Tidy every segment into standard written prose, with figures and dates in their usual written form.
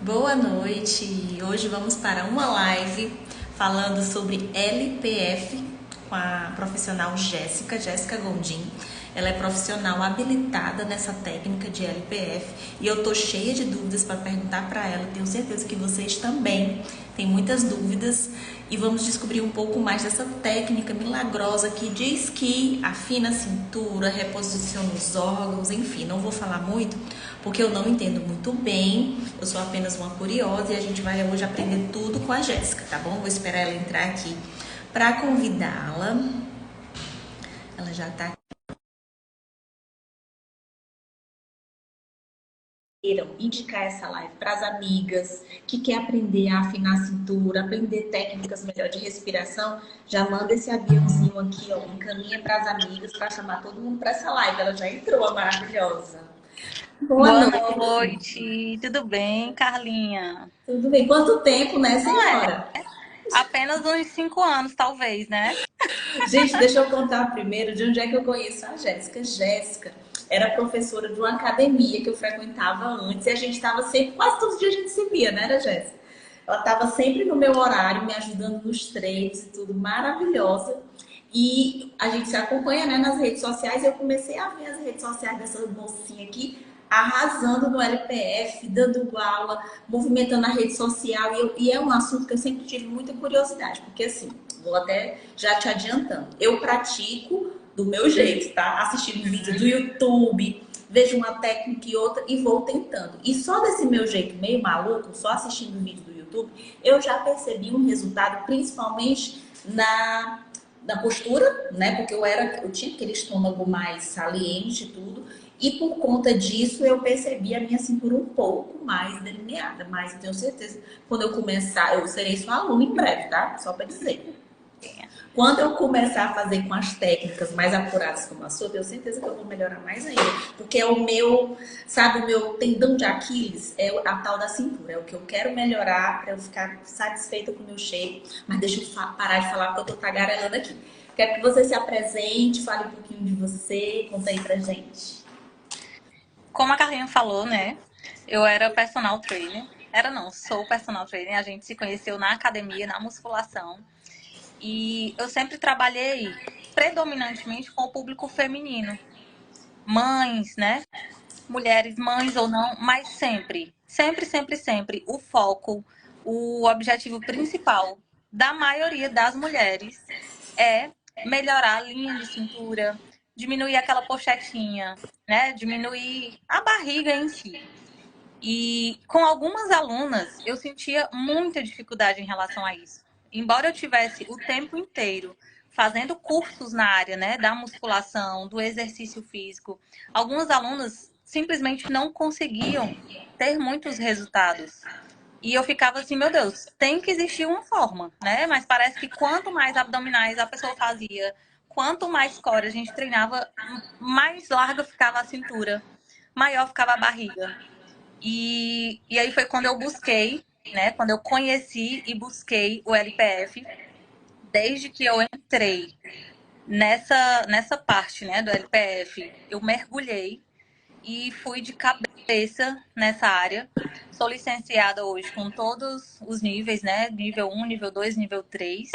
Boa noite! Hoje vamos para uma live falando sobre LPF com a profissional Jéssica Gondim. Ela é profissional habilitada nessa técnica de LPF e eu tô cheia de dúvidas para perguntar para ela. Tenho certeza que vocês também têm muitas dúvidas e vamos descobrir um pouco mais dessa técnica milagrosa que diz que afina a cintura, reposiciona os órgãos, enfim, não vou falar muito porque eu não entendo muito bem, eu sou apenas uma curiosa e a gente vai hoje aprender tudo com a Jéssica, tá bom? Vou esperar ela entrar aqui para convidá-la. Ela já tá aqui. Indicar essa live para as amigas que quer aprender a afinar a cintura, aprender técnicas melhor de respiração, já manda esse aviãozinho aqui, ó, encaminha para as amigas para chamar todo mundo para essa live. Ela já entrou, a maravilhosa. Boa Boa noite. noite, tudo bem, Carlinha? Tudo bem? Quanto tempo, né, senhora? Apenas uns 5 anos, talvez, né? Gente, deixa eu contar primeiro de onde é que eu conheço a Jéssica. Jéssica era professora de uma academia que eu frequentava antes e a gente estava sempre, quase todos os dias a gente se via, né, era Jéssica? Ela estava sempre no meu horário, me ajudando nos treinos e tudo, maravilhosa. E a gente se acompanha, né, nas redes sociais e eu comecei a ver as redes sociais dessa mocinha aqui arrasando no LPF, dando aula, movimentando a rede social e é um assunto que eu sempre tive muita curiosidade, porque assim, vou até já te adiantando, eu pratico do meu jeito, tá? Assistindo vídeo do YouTube, vejo uma técnica e outra e vou tentando. E só desse meu jeito meio maluco, só assistindo vídeo do YouTube, eu já percebi um resultado, principalmente na postura, né? Porque eu tinha aquele estômago mais saliente e tudo. E por conta disso eu percebi a minha cintura um pouco mais delineada. Mas eu tenho certeza, quando eu começar, eu serei sua aluna em breve, tá? Só para dizer. Quando eu começar a fazer com as técnicas mais apuradas como a sua, eu tenho certeza que eu vou melhorar mais ainda. Porque é o meu, sabe, o meu tendão de Aquiles é a tal da cintura. É o que eu quero melhorar para eu ficar satisfeita com o meu shape. Mas deixa eu parar de falar porque eu tô tagarelando aqui. Quero que você se apresente, fale um pouquinho de você, conta aí pra gente. Como a Carlinha falou, né? Eu era personal trainer. Era não, sou personal trainer. A gente se conheceu na academia, na musculação. E eu sempre trabalhei predominantemente com o público feminino. Mães, né? Mulheres, mães ou não, mas sempre, o foco, o objetivo principal da maioria das mulheres é melhorar a linha de cintura, diminuir aquela pochetinha, né? Diminuir a barriga em si. E com algumas alunas eu sentia muita dificuldade em relação a isso. Embora eu tivesse o tempo inteiro fazendo cursos na área, né, da musculação, do exercício físico, algumas alunas simplesmente não conseguiam ter muitos resultados. E eu ficava assim, meu Deus, tem que existir uma forma, né? Mas parece que quanto mais abdominais a pessoa fazia, quanto mais core a gente treinava, mais larga ficava a cintura, maior ficava a barriga. E aí foi quando eu busquei, né? Quando eu conheci e busquei o LPF, desde que eu entrei nessa parte, né, do LPF, eu mergulhei e fui de cabeça nessa área. Sou licenciada hoje com todos os níveis, né? Nível 1, nível 2, nível 3.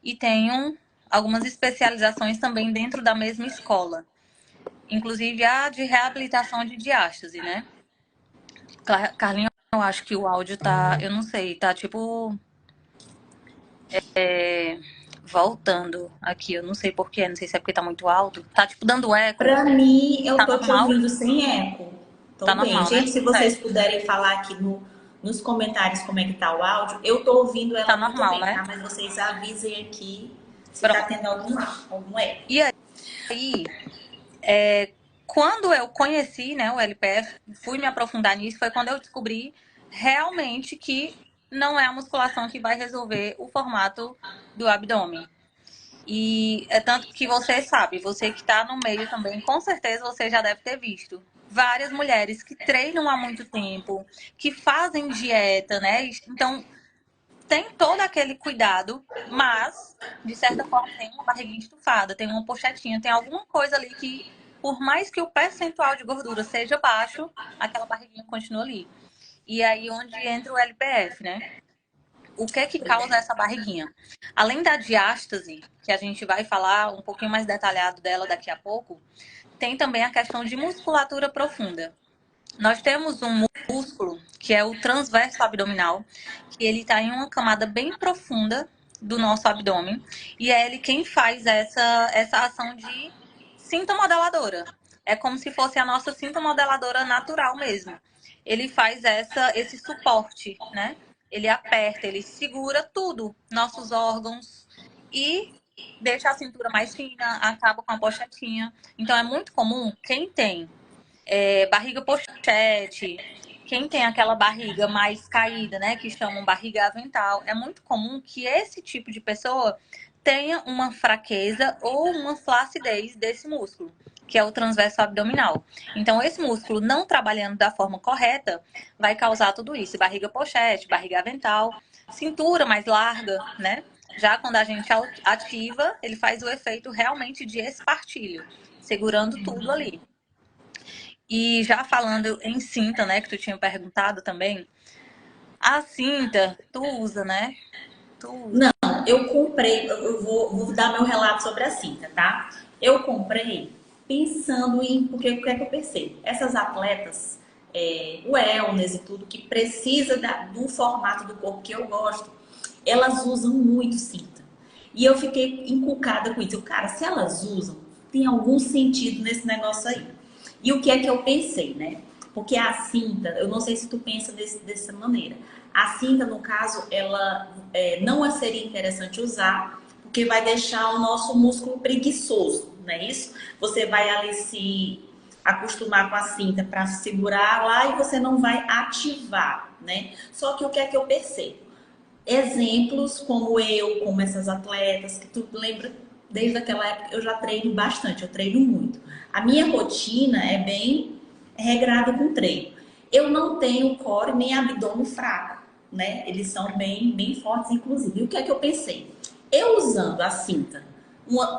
E tenho algumas especializações também dentro da mesma escola. Inclusive a de reabilitação de diástase, né? Carlinhos, eu acho que o áudio tá, eu não sei, tá tipo voltando aqui, eu não sei porquê, não sei se é porque tá muito alto. Tá tipo dando eco. Pra mim, eu Tá tô te normal? ouvindo sem eco. Tô Tá bem. normal, né? Gente, se vocês Certo. puderem falar aqui nos comentários como é que tá o áudio, eu tô ouvindo ela Tá muito normal, bem, né? tá? Mas vocês avisem aqui se tá Pronto. tendo algum eco. E aí, quando eu conheci, né, o LPF, fui me aprofundar nisso, foi quando eu descobri realmente que não é a musculação que vai resolver o formato do abdômen. E é tanto que você sabe, você que está no meio também, com certeza você já deve ter visto várias mulheres que treinam há muito tempo, que fazem dieta, né? Então, tem todo aquele cuidado, mas, de certa forma, tem uma barriguinha estufada, tem uma pochetinha, tem alguma coisa ali que, por mais que o percentual de gordura seja baixo, aquela barriguinha continua ali. E aí onde entra o LPF, né? O que é que causa essa barriguinha? Além da diástase, que a gente vai falar um pouquinho mais detalhado dela daqui a pouco, tem também a questão de musculatura profunda. Nós temos um músculo, que é o transverso abdominal, que ele está em uma camada bem profunda do nosso abdômen, e é ele quem faz essa ação de cinta modeladora. É como se fosse a nossa cinta modeladora natural mesmo. Ele faz esse suporte, né? Ele aperta, ele segura tudo, nossos órgãos, e deixa a cintura mais fina, acaba com a pochetinha. Então é muito comum quem tem barriga pochete, quem tem aquela barriga mais caída, né, que chamam barriga avental, é muito comum que esse tipo de pessoa tenha uma fraqueza ou uma flacidez desse músculo, que é o transverso abdominal. Então, esse músculo não trabalhando da forma correta vai causar tudo isso: barriga pochete, barriga avental, cintura mais larga, né? Já quando a gente ativa, ele faz o efeito realmente de espartilho, segurando tudo ali. E já falando em cinta, né, que tu tinha perguntado também, a cinta, tu usa, né? Tu usa. Não, eu comprei, eu vou dar meu relato sobre a cinta, tá? Eu comprei pensando em, porque o que é que eu pensei? Essas atletas, o wellness e tudo, que precisa do formato do corpo que eu gosto, elas usam muito cinta. E eu fiquei encucada com isso. Cara, se elas usam, tem algum sentido nesse negócio aí. E o que é que eu pensei, né? Porque a cinta, eu não sei se tu pensa dessa maneira. A cinta, no caso, ela não seria interessante usar, porque vai deixar o nosso músculo preguiçoso, não é isso? Você vai ali se acostumar com a cinta para segurar lá e você não vai ativar, né? Só que o que é que eu percebo? Exemplos como eu, como essas atletas, que tu lembra, desde aquela época eu já treino bastante, eu treino muito. A minha rotina é bem regrada com treino. Eu não tenho core nem abdômen fraco, né? Eles são bem fortes, inclusive. E o que é que eu pensei? Eu usando a cinta,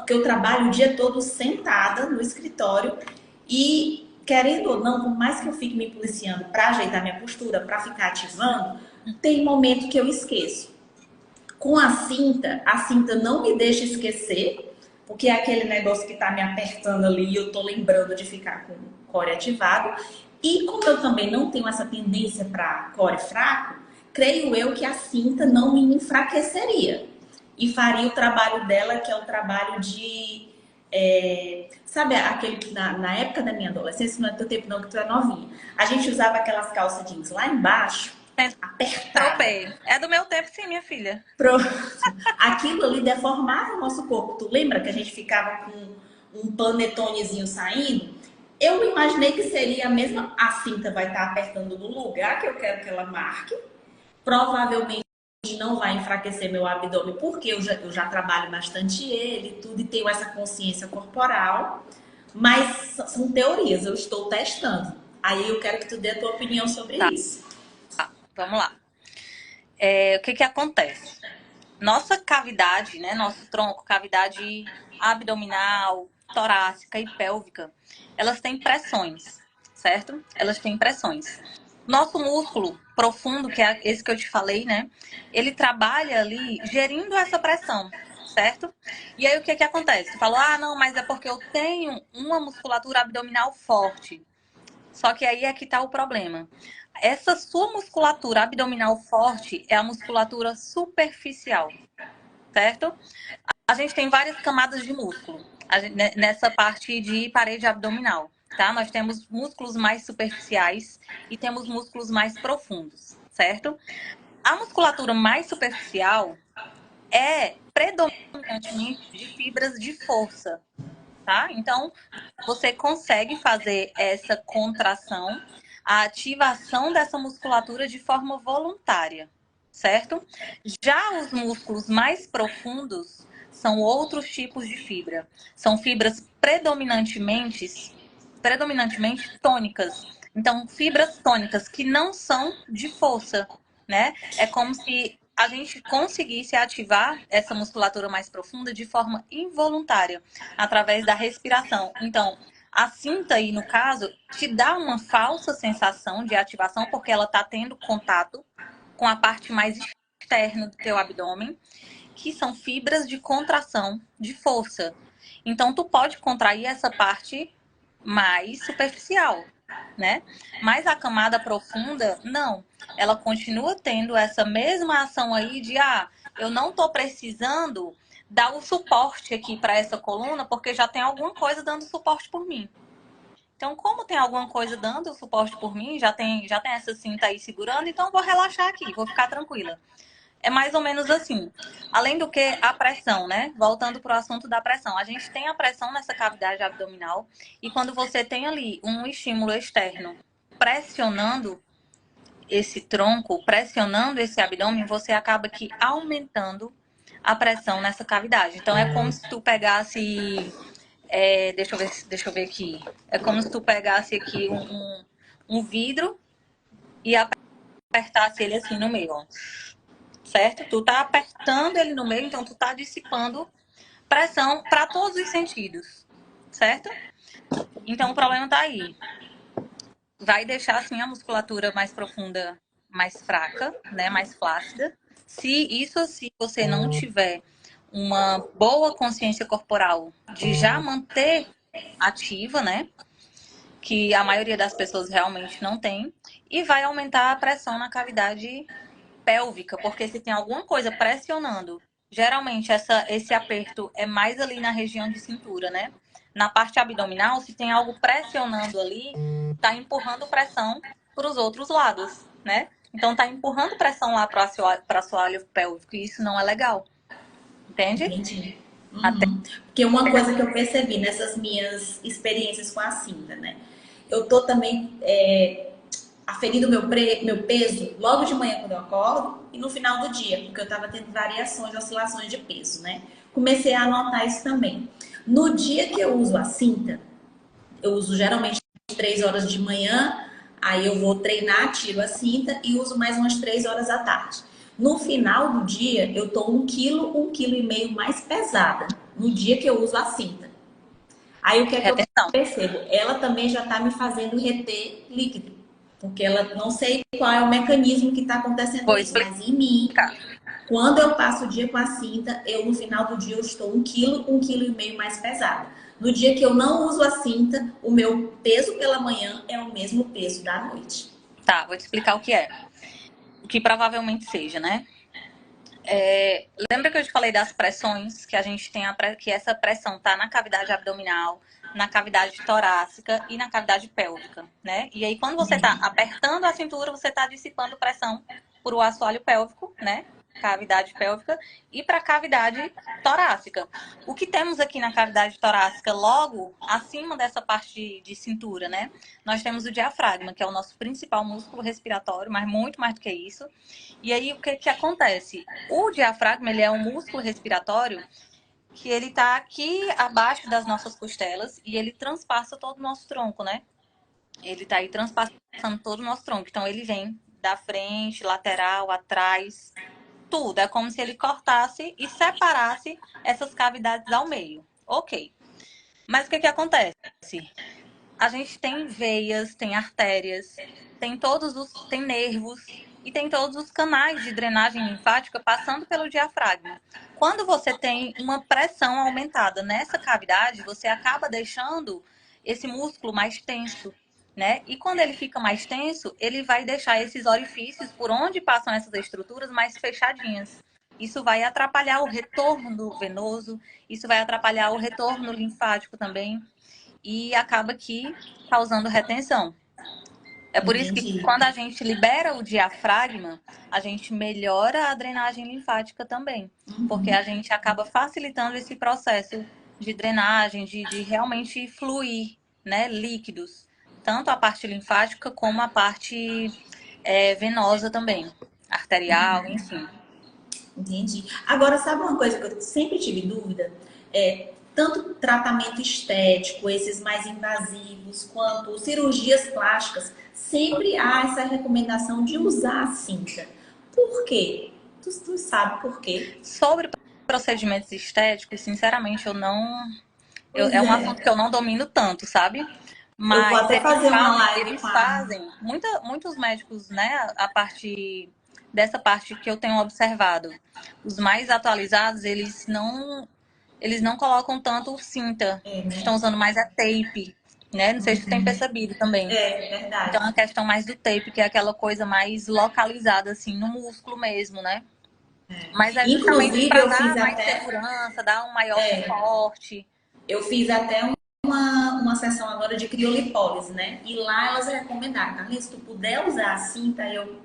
que eu trabalho o dia todo sentada no escritório e, querendo ou não, por mais que eu fique me policiando para ajeitar minha postura, para ficar ativando, tem momento que eu esqueço. Com a cinta não me deixa esquecer, porque é aquele negócio que tá me apertando ali e eu tô lembrando de ficar com o core ativado. E como eu também não tenho essa tendência para core fraco, creio eu que a cinta não me enfraqueceria. E faria o trabalho dela, que é o trabalho de. Sabe aquele que na época da minha adolescência, não é teu tempo não, que tu é novinha. A gente usava aquelas calças jeans lá embaixo, apertada. Tropei. É do meu tempo, sim, minha filha. Pronto. Aquilo ali deformava o nosso corpo. Tu lembra que a gente ficava com um panetonezinho saindo? Eu imaginei que seria a mesma. A cinta vai estar apertando no lugar que eu quero que ela marque. Provavelmente não vai enfraquecer meu abdômen, porque eu já trabalho bastante ele e tudo, e tenho essa consciência corporal. Mas são teorias, eu estou testando. Aí eu quero que tu dê a tua opinião sobre Tá, isso. vamos lá. O que que acontece? Nossa cavidade, né? Nosso tronco, cavidade abdominal, torácica e pélvica, elas têm pressões, certo? Elas têm pressões. Nosso músculo profundo, que é esse que eu te falei, né? Ele trabalha ali gerindo essa pressão, certo? E aí o que que acontece? Tu falou, ah, não, mas é porque eu tenho uma musculatura abdominal forte. Só que aí é que tá o problema. Essa sua musculatura abdominal forte é a musculatura superficial, certo? A gente tem várias camadas de músculo nessa parte de parede abdominal, tá? Nós temos músculos mais superficiais e temos músculos mais profundos, certo? A musculatura mais superficial é predominantemente de fibras de força, tá? Então, você consegue fazer essa contração, a ativação dessa musculatura de forma voluntária, certo? Já os músculos mais profundos são outros tipos de fibra. São fibras predominantemente tônicas. Então, fibras tônicas que não são de força, né? É como se a gente conseguisse ativar essa musculatura mais profunda de forma involuntária, através da respiração. Então, A cinta aí, no caso, te dá uma falsa sensação de ativação, porque ela está tendo contato com a parte mais externa do teu abdômen, que são fibras de contração, de força. Então, tu pode contrair essa parte mais superficial, né? Mas a camada profunda, não. Ela continua tendo essa mesma ação aí de, eu não tô precisando dar o suporte aqui para essa coluna, porque já tem alguma coisa dando suporte por mim. Então, como tem alguma coisa dando suporte por mim, já tem essa cinta aí segurando, então eu vou relaxar aqui, vou ficar tranquila. É mais ou menos assim. Além do que a pressão, né? Voltando para o assunto da pressão. A gente tem a pressão nessa cavidade abdominal e quando você tem ali um estímulo externo pressionando esse tronco, pressionando esse abdômen, você acaba que aumentando a pressão nessa cavidade. Então, é como se tu pegasse... deixa eu ver aqui. É como se tu pegasse aqui um vidro e apertasse ele assim no meio, ó. Certo? Tu tá apertando ele no meio, então tu tá dissipando pressão para todos os sentidos, certo? Então o problema tá aí. Vai deixar assim a musculatura mais profunda, mais fraca, né, mais flácida. Se você não tiver uma boa consciência corporal de já manter ativa, né, que a maioria das pessoas realmente não tem, e vai aumentar a pressão na cavidade pélvica, porque se tem alguma coisa pressionando, geralmente esse aperto é mais ali na região de cintura, né? Na parte abdominal, se tem algo pressionando ali, tá empurrando pressão para os outros lados, né? Então tá empurrando pressão lá para o assoalho pélvico e isso não é legal. Entende? Entendi. Até Porque uma coisa que eu percebi nessas minhas experiências com a cinta, né? Eu tô também aferindo meu peso logo de manhã quando eu acordo e no final do dia, porque eu tava tendo variações, oscilações de peso, né? Comecei a anotar isso também. No dia que eu uso a cinta, eu uso geralmente 3 horas de manhã, aí eu vou treinar, tiro a cinta e uso mais umas 3 horas à tarde. No final do dia, eu tô 1 quilo e meio mais pesada no dia que eu uso a cinta. Aí o que é que eu retenção. percebo? Ela também já tá me fazendo reter líquido. Porque ela não sei qual é o mecanismo que está acontecendo Vou isso, explicar. mas em mim, quando eu passo o dia com a cinta, no final do dia eu estou 1 quilo e meio mais pesada. No dia que eu não uso a cinta, o meu peso pela manhã é o mesmo peso da noite. Tá, vou te explicar o que é. O que provavelmente seja, né? Lembra que eu te falei das pressões que a gente tem, que essa pressão tá na cavidade abdominal, na cavidade torácica e na cavidade pélvica, né? E aí quando você tá apertando a cintura, você tá dissipando pressão por o assoalho pélvico, né? Cavidade pélvica e para a cavidade torácica. O que temos aqui na cavidade torácica, logo acima dessa parte de cintura, né? Nós temos o diafragma, que é o nosso principal músculo respiratório, mas muito mais do que isso. E aí, o que acontece? O diafragma, ele é um músculo respiratório que ele tá aqui abaixo das nossas costelas e ele transpassa todo o nosso tronco, né? Ele tá aí transpassando todo o nosso tronco. Então, ele vem da frente, lateral, atrás, tudo. É como se ele cortasse e separasse essas cavidades ao meio. Ok. Mas o que acontece? A gente tem veias, tem artérias, tem nervos e tem todos os canais de drenagem linfática passando pelo diafragma. Quando você tem uma pressão aumentada nessa cavidade, você acaba deixando esse músculo mais tenso, né? E quando ele fica mais tenso, ele vai deixar esses orifícios por onde passam essas estruturas mais fechadinhas. Isso vai atrapalhar o retorno venoso, isso vai atrapalhar o retorno linfático também e acaba aqui causando retenção. É por isso que Entendi. quando a gente libera o diafragma, a gente melhora a drenagem linfática também, porque a gente acaba facilitando esse processo de drenagem, de realmente fluir, né, líquidos, tanto a parte linfática como a parte venosa também, arterial, enfim. Entendi. Agora, sabe uma coisa que eu sempre tive dúvida? Tanto tratamento estético, esses mais invasivos, quanto cirurgias plásticas, sempre há essa recomendação de usar a cinta. Por quê? Tu sabe por quê? Sobre procedimentos estéticos, sinceramente, Pois É um é. assunto que eu não domino tanto, sabe? Eu vou Mas até fazer uma live eles com a. fazem, muitos médicos, né, a partir dessa parte que eu tenho observado, os mais atualizados, eles não colocam tanto cinta, É, estão né? usando mais a tape, né? Não sei se tu tem percebido também. É, Então, verdade. a questão mais do tape, que é aquela coisa mais localizada, assim, no músculo mesmo, né? Mas é justamente Inclusive, para eu fiz dar mais até. segurança, dar um maior suporte. Eu fiz até uma sessão agora de criolipólise, né? E lá elas recomendaram, Carlinhos, se tu puder usar a cinta, eu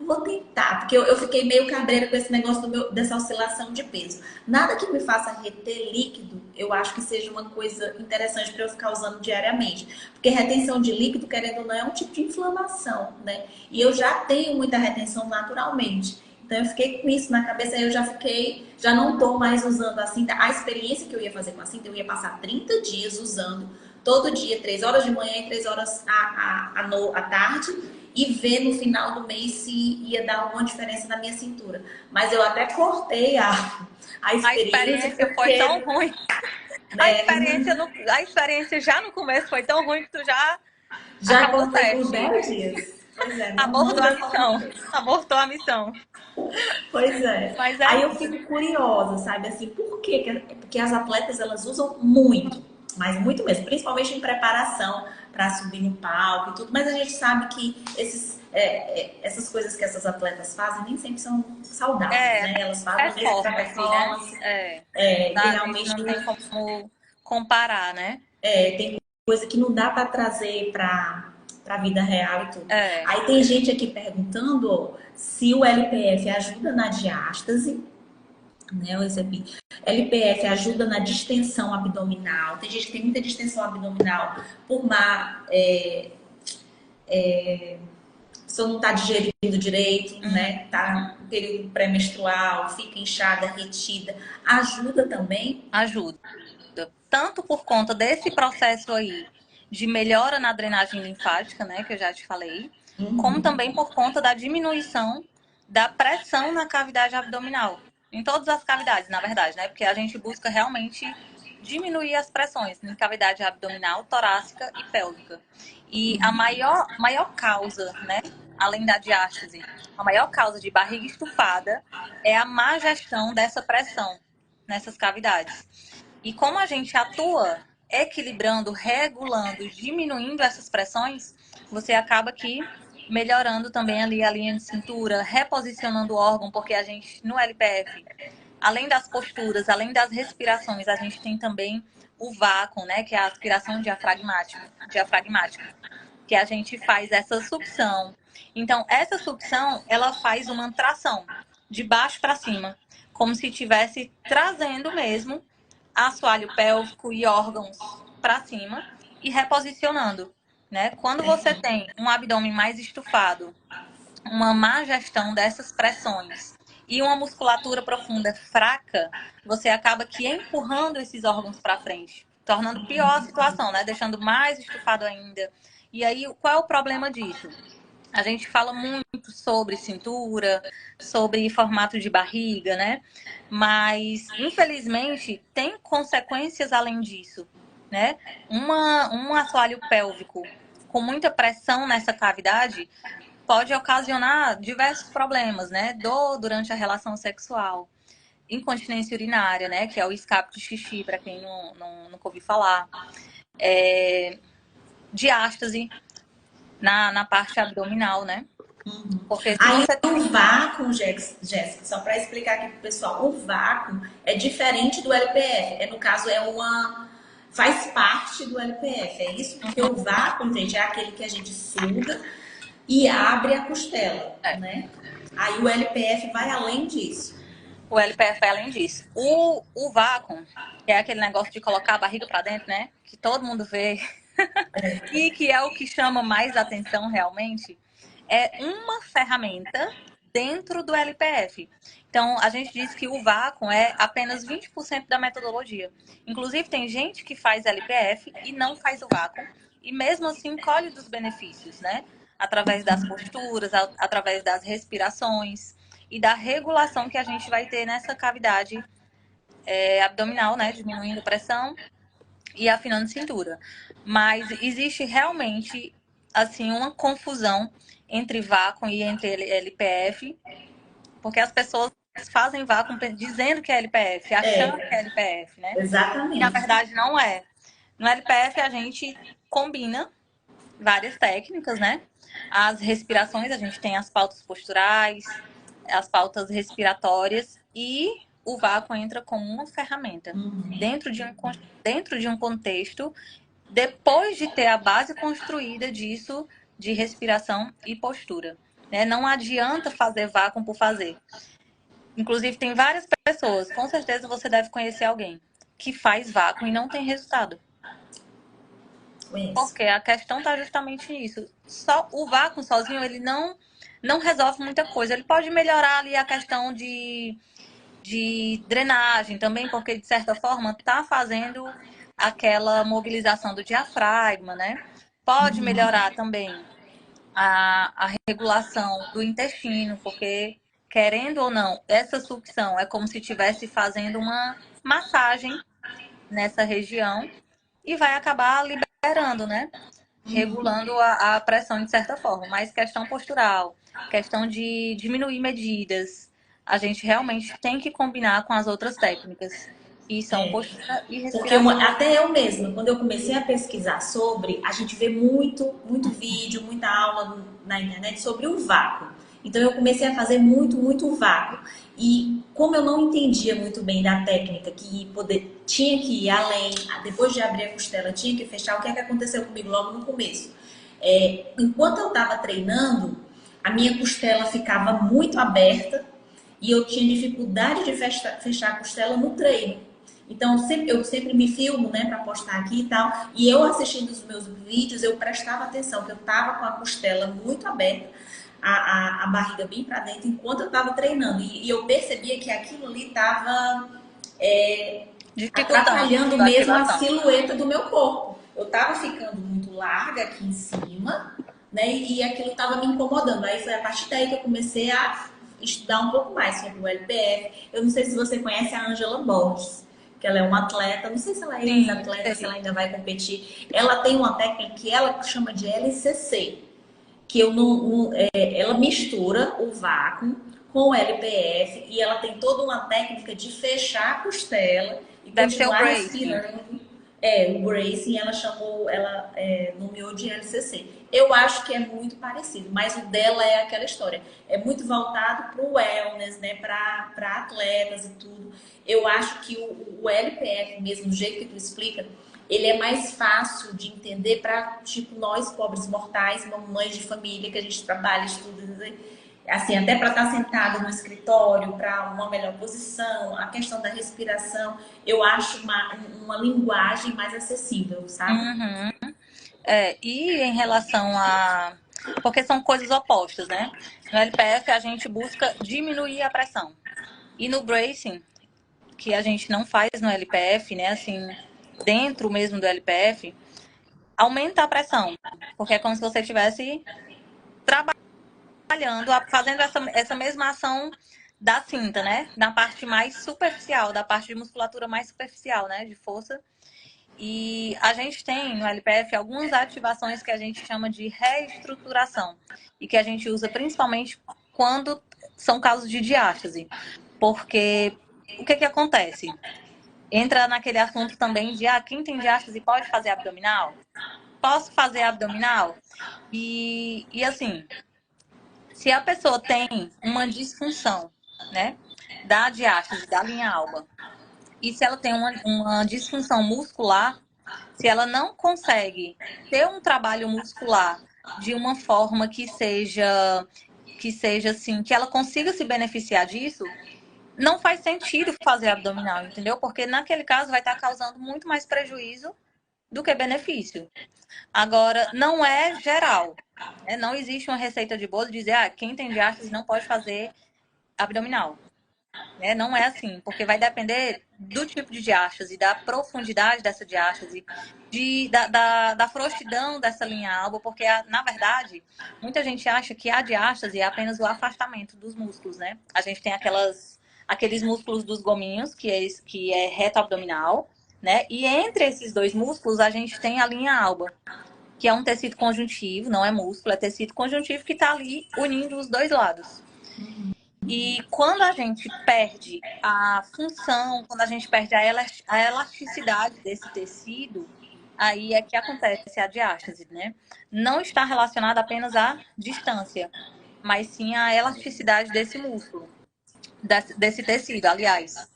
vou tentar, porque eu fiquei meio cabreira com esse negócio dessa oscilação de peso. Nada que me faça reter líquido, eu acho que seja uma coisa interessante para eu ficar usando diariamente. Porque retenção de líquido, querendo ou não, é um tipo de inflamação, né? E eu já tenho muita retenção naturalmente. Então eu fiquei com isso na cabeça, aí eu já não tô mais usando a cinta. A experiência que eu ia fazer com a cinta, eu ia passar 30 dias usando todo dia, 3 horas de manhã e 3 horas à tarde, e ver no final do mês se ia dar alguma diferença na minha cintura. Mas eu até cortei a A experiência experiência foi tão porque, ruim. né, A experiência já no começo foi tão ruim que tu já já acabou o cortei por teste. 10 dias. Pois é, não Abortou a deu conta missão. mesmo. Abortou a missão. Pois é. Mas é Aí eu isso. fico curiosa, sabe, assim, por quê? Porque as atletas, elas usam muito, mas muito mesmo, principalmente em preparação para subir no palco e tudo, mas a gente sabe que essas coisas que essas atletas fazem nem sempre são saudáveis, É né? Elas fazem mesmo para performance, né? performance, É. que A gente realmente não tem como comparar, né? tem coisa que não dá para trazer para a vida real e tudo. É. Aí tem gente aqui perguntando ó, se o LPF ajuda na diástase, né? Eu recebi. LPF ajuda na distensão abdominal. Tem gente que tem muita distensão abdominal por má. A pessoa não está digerindo direito, né? Tá no período pré-menstrual, fica inchada, retida. Ajuda também. Ajuda. Tanto por conta desse processo aí de melhora na drenagem linfática, né, que eu já te falei, como também por conta da diminuição da pressão na cavidade abdominal. Em todas as cavidades, na verdade, né? Porque a gente busca realmente diminuir as pressões em cavidade abdominal, torácica e pélvica. E a maior causa, né, além da diástase, a maior causa de barriga estufada é a má gestão dessa pressão nessas cavidades. E como a gente atua equilibrando, regulando, diminuindo essas pressões, você acaba aqui melhorando também ali a linha de cintura, reposicionando o órgão, porque a gente, no LPF, além das posturas, além das respirações, a gente tem também o vácuo, né, que é a aspiração diafragmática, que a gente faz essa sucção. Então, essa sucção, ela faz uma tração de baixo para cima, como se estivesse trazendo mesmo assoalho pélvico e órgãos para cima e reposicionando, né? Quando você tem um abdômen mais estufado, uma má gestão dessas pressões e uma musculatura profunda fraca, você acaba que empurrando esses órgãos para frente, tornando pior a situação, né? Deixando mais estufado ainda. E aí, qual é o problema disso? A gente fala muito sobre cintura, sobre formato de barriga, né? Mas, infelizmente, tem consequências além disso, né? Um assoalho pélvico com muita pressão nessa cavidade pode ocasionar diversos problemas, né? Dor durante a relação sexual, incontinência urinária, né? Que é o escape de xixi, para quem nunca ouviu falar. Diástase na parte abdominal, né? Porque se Aí você o vácuo, Jéssica, só para explicar aqui pro pessoal, o vácuo é diferente do LPF. No caso, faz parte do LPF. É isso? Porque o vácuo, gente, é aquele que a gente suga e abre a costela, né? Aí o LPF vai além disso. O LPF é além disso. O vácuo, que é aquele negócio de colocar a barriga para dentro, né? Que todo mundo vê. E que é o que chama mais atenção realmente, é uma ferramenta dentro do LPF. Então, a gente diz que o vácuo é apenas 20% da metodologia. Inclusive, tem gente que faz LPF e não faz o vácuo. E mesmo assim, colhe dos benefícios, né? Através das posturas, através das respirações e da regulação que a gente vai ter nessa cavidade abdominal, né? Diminuindo a pressão e afinando cintura. Mas existe realmente, assim, uma confusão entre vácuo e entre LPF, porque as pessoas fazem vácuo dizendo que é LPF, achando que É, é LPF, né? E na exatamente. verdade não é. No LPF a gente combina várias técnicas, né? As respirações, a gente tem as pautas posturais, as pautas respiratórias e o vácuo entra como uma ferramenta Uhum. dentro de um contexto, depois de ter a base construída disso, de respiração e postura. Né? Não adianta fazer vácuo por fazer. Inclusive, tem várias pessoas, com certeza você deve conhecer alguém, que faz vácuo e não tem resultado. Conheço. Porque a questão está justamente nisso. Só o vácuo sozinho, ele não resolve muita coisa. Ele pode melhorar ali a questão de drenagem também, porque de certa forma está fazendo aquela mobilização do diafragma, né? Pode melhorar também a regulação do intestino, porque querendo ou não, essa sucção é como se estivesse fazendo uma massagem nessa região e vai acabar liberando, né? Regulando a pressão de certa forma, mas questão postural, questão de diminuir medidas, a gente realmente tem que combinar com as outras técnicas, que são É. postura e Porque respiração. até eu mesma, quando eu comecei a pesquisar sobre, a gente vê muito, muito vídeo, muita aula na internet sobre o vácuo. Então eu comecei a fazer muito, muito vácuo. E como eu não entendia muito bem da técnica, tinha que ir além, depois de abrir a costela, tinha que fechar, o que é que aconteceu comigo logo no começo? Enquanto eu estava treinando, a minha costela ficava muito aberta e eu tinha dificuldade de fechar a costela no treino. Então, eu sempre me filmo, né, para postar aqui e tal. E eu assistindo os meus vídeos, eu prestava atenção, que eu tava com a costela muito aberta, a barriga bem para dentro, enquanto eu tava treinando. E eu percebia que aquilo ali tava Dificultando atrapalhando a mesmo a ativação. silhueta do meu corpo. Eu tava ficando muito larga aqui em cima, né, e aquilo tava me incomodando. Aí foi a partir daí que eu comecei a estudar um pouco mais sobre o LPF. Eu não sei se você conhece a Angela Borges, que ela é uma atleta, não sei se ela é Sim, ex-atleta, se ela sei. ainda vai competir. Ela tem uma técnica que ela chama de LCC, que eu ela mistura o vácuo com o LPF e ela tem toda uma técnica de fechar a costela e Deve ser o continuar bracing. respirando. O bracing ela chamou, ela nomeou de LCC. Eu acho que é muito parecido, mas o dela é aquela história. É muito voltado para o wellness, né? Para atletas e tudo. Eu acho que o LPF, mesmo do jeito que tu explica, ele é mais fácil de entender para, tipo, nós, pobres mortais, mamães de família, que a gente trabalha, estuda, assim, até para estar sentado no escritório, para uma melhor posição, a questão da respiração, eu acho uma linguagem mais acessível, sabe? Uhum. E em relação a. Porque são coisas opostas, né? No LPF a gente busca diminuir a pressão. E no bracing, que a gente não faz no LPF, né? Assim, dentro mesmo do LPF, aumenta a pressão. Porque é como se você estivesse trabalhando, fazendo essa mesma ação da cinta, né? Na parte mais superficial, da parte de musculatura mais superficial, né? De força. E a gente tem no LPF algumas ativações que a gente chama de reestruturação e que a gente usa principalmente quando são casos de diástase. Porque o que acontece? Entra naquele assunto também de quem tem diástase pode fazer abdominal? Posso fazer abdominal? E assim, se a pessoa tem uma disfunção, né, da diástase, da linha alba, e se ela tem uma disfunção muscular, se ela não consegue ter um trabalho muscular de uma forma que seja assim, que ela consiga se beneficiar disso, não faz sentido fazer abdominal, entendeu? Porque naquele caso vai estar causando muito mais prejuízo do que benefício. Agora, não é geral, né? Não existe uma receita de bolo de dizer, quem tem diástase não pode fazer abdominal. Né? Não é assim, porque vai depender do tipo de diástase, da profundidade dessa diástase, da frouxidão dessa linha alba, porque, na verdade, muita gente acha que a diástase é apenas o afastamento dos músculos, né? A gente tem aqueles músculos dos gominhos, que é reto abdominal, né? E entre esses dois músculos, a gente tem a linha alba, que é um tecido conjuntivo, não é músculo, é tecido conjuntivo que está ali unindo os dois lados. E quando a gente perde a função, quando a gente perde a elasticidade desse tecido, aí é que acontece a diástase, né? Não está relacionada apenas à distância, mas sim à elasticidade desse músculo, desse tecido, aliás.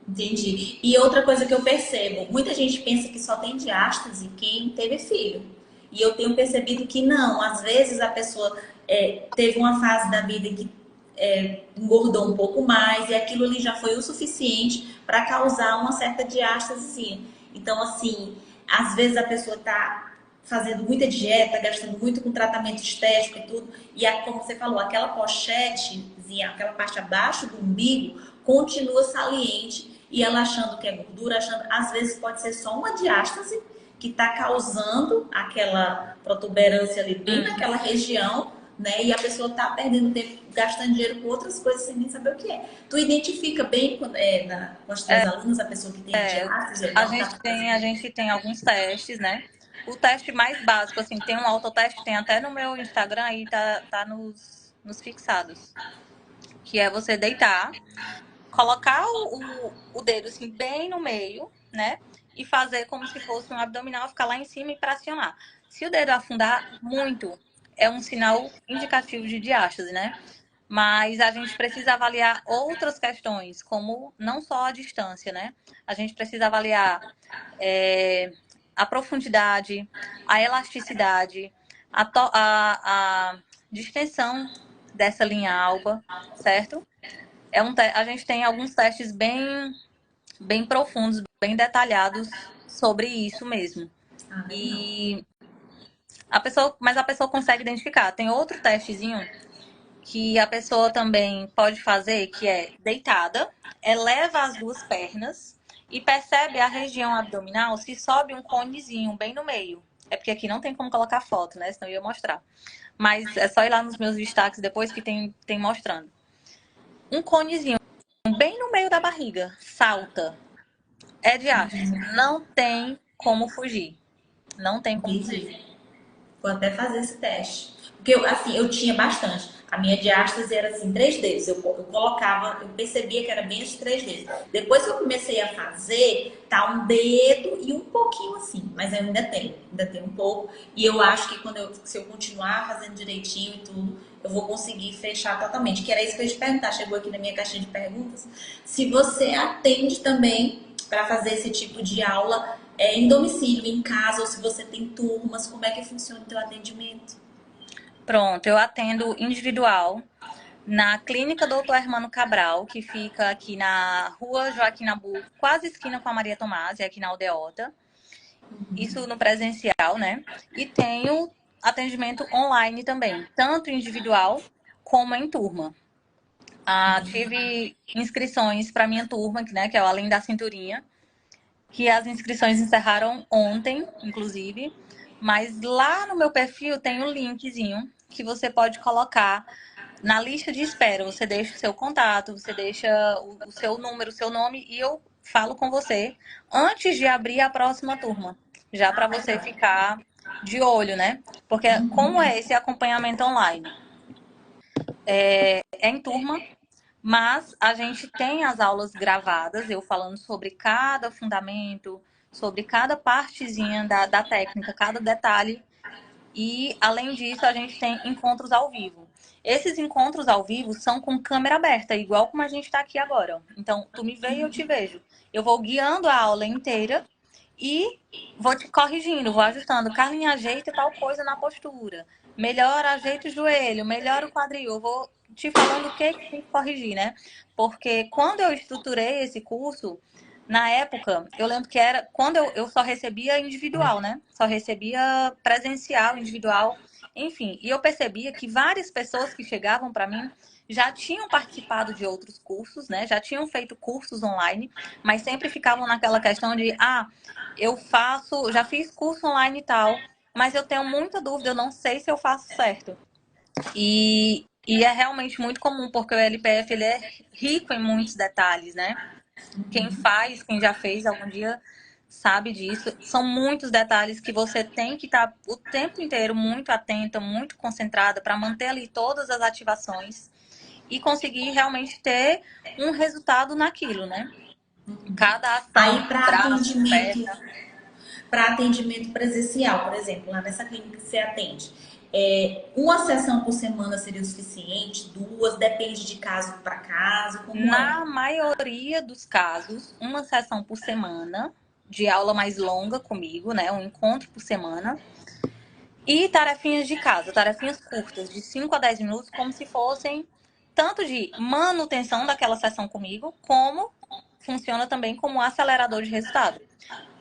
Entendi. E outra coisa que eu percebo, muita gente pensa que só tem diástase quem teve filho. E eu tenho percebido que não. Às vezes a pessoa teve uma fase da vida que engordou um pouco mais e aquilo ali já foi o suficiente para causar uma certa diástase. Então, assim, às vezes a pessoa está fazendo muita dieta, gastando muito com tratamento estético e tudo, e como você falou, aquela pochetezinha, aquela parte abaixo do umbigo, continua saliente e ela achando que é gordura, achando, às vezes pode ser só uma diástase que está causando aquela protuberância ali bem naquela região, né? E a pessoa está perdendo tempo, gastando dinheiro com outras coisas sem nem saber o que é. Tu identifica bem com as tuas alunas a pessoa que tem diástase? A gente tem alguns testes, né? O teste mais básico, assim, tem um autoteste, tem até no meu Instagram aí, tá nos fixados. Que é você deitar, colocar o dedo assim bem no meio, né? E fazer como se fosse um abdominal, ficar lá em cima e pressionar. Se o dedo afundar muito, é um sinal indicativo de diástase, né? Mas a gente precisa avaliar outras questões, como não só a distância, né? A gente precisa avaliar a profundidade, a elasticidade, a distensão dessa linha alba, certo? A gente tem alguns testes bem profundos, bem detalhados sobre isso mesmo. E mas a pessoa consegue identificar. Tem outro testezinho que a pessoa também pode fazer, que é deitada, eleva as duas pernas e percebe a região abdominal se sobe um conezinho bem no meio. É porque aqui não tem como colocar foto, né? Senão eu ia mostrar. Mas é só ir lá nos meus destaques depois que tem mostrando. Um conezinho bem no meio da barriga, salta. É diástase. Não tem como fugir. Não tem como fugir. Entendi. Vou até fazer esse teste. Porque assim, eu tinha bastante. A minha diástase era assim, 3 dedos. Eu colocava, eu percebia que era bem os 3 dedos. Depois que eu comecei a fazer, tá um dedo e um pouquinho assim. Mas eu ainda tenho um pouco. E eu acho que se eu continuar fazendo direitinho e tudo, eu vou conseguir fechar totalmente. Que era isso que eu ia te perguntar. Chegou aqui na minha caixinha de perguntas. Se você atende também para fazer esse tipo de aula em domicílio, em casa, ou se você tem turmas, como é que funciona o teu atendimento? Pronto, eu atendo individual na Clínica Doutor Hermano Cabral, que fica aqui na Rua Joaquim Nabuco, quase esquina com a Maria Tomás, aqui na Aldeota. Isso no presencial, né? E tenho atendimento online também, tanto individual como em turma. Tive inscrições para minha turma, né, que é o Além da Cinturinha, que as inscrições encerraram ontem, inclusive. Mas lá no meu perfil tem um linkzinho que você pode colocar na lista de espera. Você deixa o seu contato, você deixa o seu número, o seu nome e eu falo com você antes de abrir a próxima turma. Já para você ficar de olho, né? Porque como é esse acompanhamento online? É em turma, mas a gente tem as aulas gravadas, eu falando sobre cada fundamento, sobre cada partezinha da técnica, cada detalhe. E, além disso, a gente tem encontros ao vivo. Esses encontros ao vivo são com câmera aberta, igual como a gente está aqui agora. Então, tu me vê e eu te vejo. Eu vou guiando a aula inteira e vou te corrigindo, vou ajustando. Carlinha, ajeita tal coisa na postura. Melhora, ajeita o joelho, melhora o quadril. Eu vou te falando o que tem que corrigir, né? Porque quando eu estruturei esse curso, na época, eu lembro que era quando eu só recebia individual, né? Só recebia presencial, individual, enfim. E eu percebia que várias pessoas que chegavam para mim já tinham participado de outros cursos, né? Já tinham feito cursos online, mas sempre ficavam naquela questão de, já fiz curso online e tal, mas eu tenho muita dúvida, eu não sei se eu faço certo. E é realmente muito comum, porque o LPF ele é rico em muitos detalhes, né? Quem faz, quem já fez algum dia, sabe disso. São muitos detalhes que você tem que estar o tempo inteiro muito atenta, muito concentrada para manter ali todas as ativações e conseguir realmente ter um resultado naquilo, né? Cada ação, Aí, braço, perna. para atendimento presencial, por exemplo, lá nessa clínica que você atende, uma sessão por semana seria o suficiente? Duas? Depende de caso para caso? Como é? Na maioria dos casos, uma sessão por semana de aula mais longa comigo, né? Um encontro por semana. E tarefinhas de casa, tarefinhas curtas, de 5 a 10 minutos, como se fossem tanto de manutenção daquela sessão comigo, como funciona também como acelerador de resultado.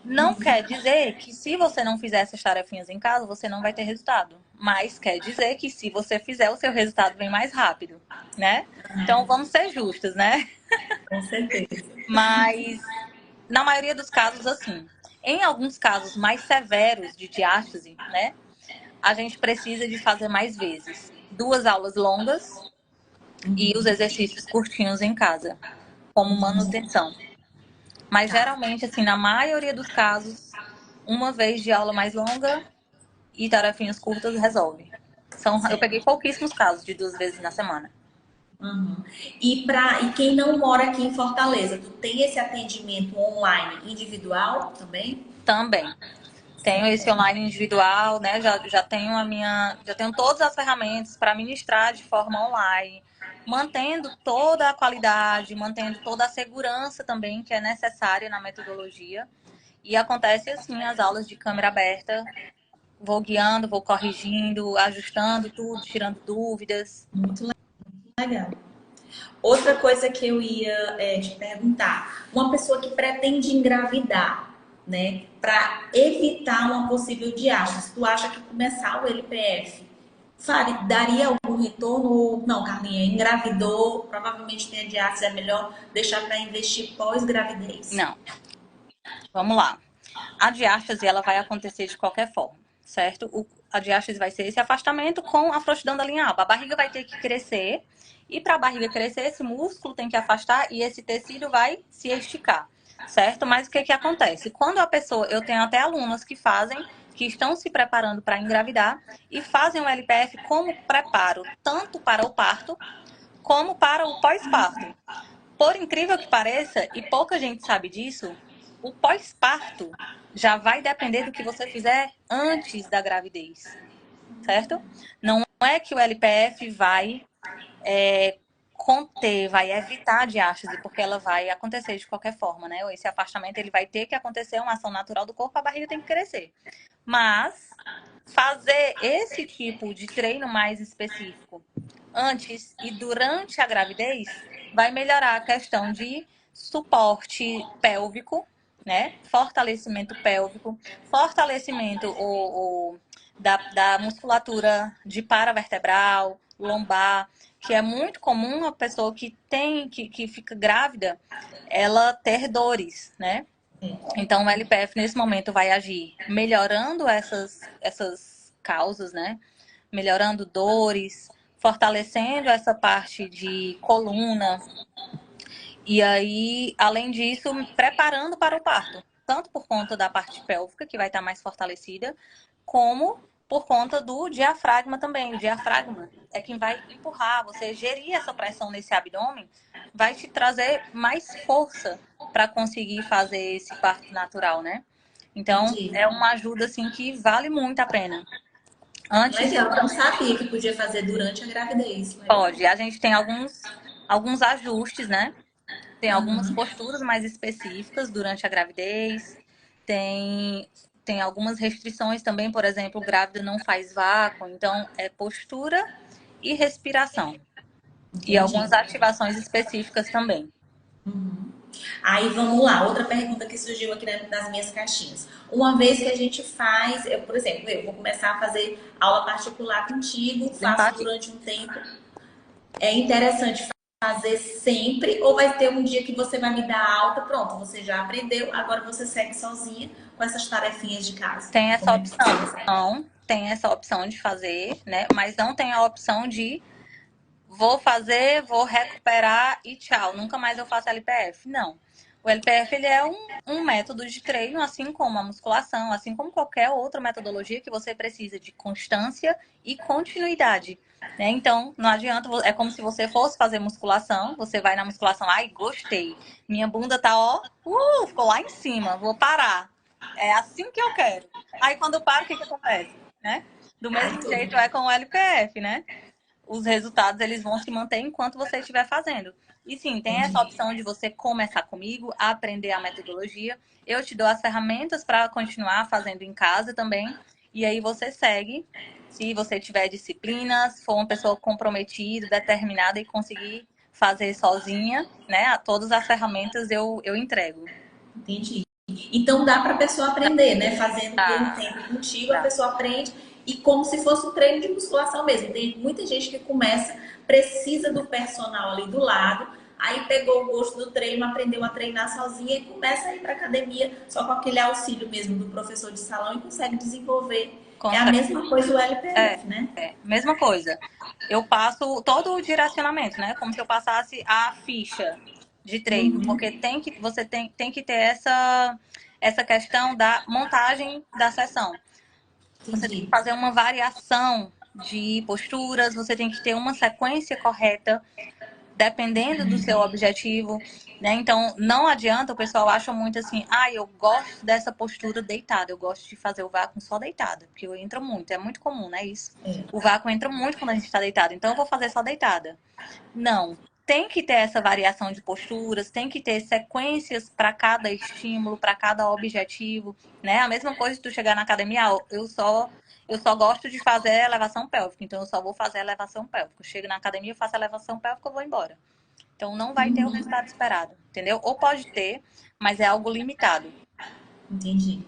Não quer dizer que se você não fizer essas tarefinhas em casa, você não vai ter resultado. Mas quer dizer que se você fizer, o seu resultado vem mais rápido, né? Então vamos ser justos, né? Com certeza. Mas na maioria dos casos, assim. Em alguns casos mais severos de diástase, né? A gente precisa de fazer mais vezes. 2 aulas longas e os exercícios curtinhos em casa, como manutenção. Mas Tá. geralmente, assim, na maioria dos casos, uma vez de aula mais longa e tarefinhas curtas resolve. Eu Certo. peguei pouquíssimos casos de 2 vezes na semana. Uhum. E quem não mora aqui em Fortaleza, tu tem esse atendimento online individual também? Também. Tenho esse Certo. online individual, né? Já tenho já tenho todas as ferramentas para ministrar de forma online, mantendo toda a qualidade, mantendo toda a segurança também que é necessária na metodologia. E acontece assim, as aulas de câmera aberta, vou guiando, vou corrigindo, ajustando tudo, tirando dúvidas. Muito legal. Outra coisa que eu ia te perguntar, uma pessoa que pretende engravidar, né, para evitar uma possível diástase, tu acha que começar o LPF daria algum retorno? Não, Carlinha, engravidou, provavelmente tem a diástase, é melhor deixar para investir pós-gravidez. Não, vamos lá. A diástase, ela vai acontecer de qualquer forma, certo? A diástase vai ser esse afastamento com a frouxidão da linha alba. A barriga vai ter que crescer e para a barriga crescer, esse músculo tem que afastar e esse tecido vai se esticar, certo? Mas o que que acontece? Quando a pessoa, eu tenho até alunas que estão se preparando para engravidar e fazem o LPF como preparo, tanto para o parto como para o pós-parto. Por incrível que pareça, e pouca gente sabe disso, o pós-parto já vai depender do que você fizer antes da gravidez, certo? Não é que o LPF vai conter, vai evitar a diástase, porque ela vai acontecer de qualquer forma, né? Esse afastamento ele vai ter que acontecer, uma ação natural do corpo, a barriga tem que crescer. Mas fazer esse tipo de treino mais específico antes e durante a gravidez vai melhorar a questão de suporte pélvico, né? Fortalecimento pélvico, fortalecimento da musculatura de paravertebral, lombar, que é muito comum a pessoa que fica grávida, ela ter dores, né? Então, o LPF nesse momento vai agir melhorando essas causas, né? Melhorando dores, fortalecendo essa parte de coluna. E aí, além disso, preparando para o parto. Tanto por conta da parte pélvica, que vai estar mais fortalecida, como por conta do diafragma também. O diafragma é quem vai empurrar, você gerir essa pressão nesse abdômen, vai te trazer mais força para conseguir fazer esse parto natural, né? Então, Entendi. é uma ajuda assim que vale muito a pena. Antes e Legal, não durante. sabia que podia fazer durante a gravidez. Legal. Pode. A gente tem alguns ajustes, né? Tem algumas Uhum. posturas mais específicas durante a gravidez. Tem, tem algumas restrições também, por exemplo, grávida não faz vácuo. Então, é postura e respiração. E Entendi. algumas ativações específicas também. Aí vamos lá, outra pergunta que surgiu aqui nas minhas caixinhas. Uma vez que a gente faz, por exemplo, eu vou começar a fazer aula particular contigo, faço Limpar. durante um tempo. É interessante fazer sempre ou vai ter um dia que você vai me dar alta, pronto, você já aprendeu, agora você segue sozinha com essas tarefinhas de casa. Tem essa Como é que opção. funciona? Não, tem essa opção de fazer, né? Mas não tem a opção de vou fazer, vou recuperar e tchau. Nunca mais eu faço LPF. Não. O LPF ele é um método de treino, assim como a musculação, assim como qualquer outra metodologia que você precisa de constância e continuidade. Né? Então, não adianta, é como se você fosse fazer musculação, você vai na musculação, ai, gostei, minha bunda tá, ó, ficou lá em cima, vou parar. É assim que eu quero. Aí quando eu paro, o que que acontece? Né? Do Ai, mesmo tudo. jeito é com o LPF, né? Os resultados eles vão se manter enquanto você estiver fazendo. E sim, tem essa Entendi. opção de você começar comigo, aprender a metodologia. Eu te dou as ferramentas para continuar fazendo em casa também. E aí você segue. Se você tiver disciplina, se for uma pessoa comprometida, determinada e conseguir fazer sozinha, né? Todas as ferramentas eu entrego. Entendi. Então dá para a pessoa aprender, né? Fazendo por um Tá, tempo contigo, a tá. pessoa aprende e como se fosse um treino de musculação mesmo. Tem muita gente que começa, precisa do personal ali do lado, aí pegou o gosto do treino, aprendeu a treinar sozinha e começa a ir para academia só com aquele auxílio mesmo do professor de salão e consegue desenvolver. É a Consegue. mesma coisa o É, LPF, né? mesma coisa. Eu passo todo o direcionamento, né? Como se eu passasse a ficha de treino, porque Uhum, você tem que ter essa questão da montagem da sessão. Você tem que entendi. fazer uma variação de posturas, você tem que ter uma sequência correta dependendo do seu objetivo, né? Então, não adianta, o pessoal acha muito assim, eu gosto dessa postura deitada, eu gosto de fazer o vácuo só deitada, porque eu entro muito, é muito comum, né, isso? É, O vácuo entra muito quando a gente está deitado, então eu vou fazer só deitada. Não, tem que ter essa variação de posturas, tem que ter sequências para cada estímulo, para cada objetivo, né? A mesma coisa se tu chegar na academia, eu só gosto de fazer elevação pélvica, então eu só vou fazer elevação pélvica. Eu chego na academia, eu faço elevação pélvica, eu vou embora. Então não vai ter o resultado esperado, entendeu? Ou pode ter, mas é algo limitado. entendi.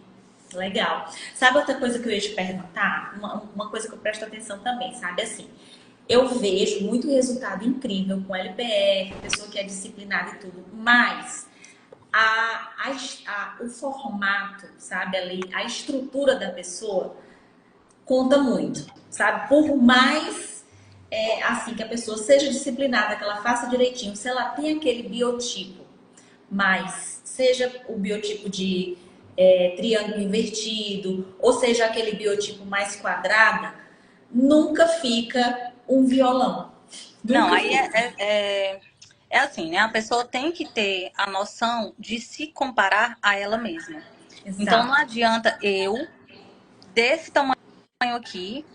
Legal. Sabe outra coisa que eu ia te perguntar? Uma coisa que eu presto atenção também, sabe? Assim, eu vejo muito resultado incrível com LPF, pessoa que é disciplinada e tudo, mas o formato, sabe, ali, a estrutura da pessoa conta muito, sabe? Por mais assim que a pessoa seja disciplinada, que ela faça direitinho, se ela tem aquele biotipo, mas seja o biotipo de triângulo invertido, ou seja aquele biotipo mais quadrada, nunca fica um violão. Não, Nunca aí fica. é assim, né? A pessoa tem que ter a noção de se comparar a ela mesma. Então não Exato. adianta eu, desse tamanho aqui,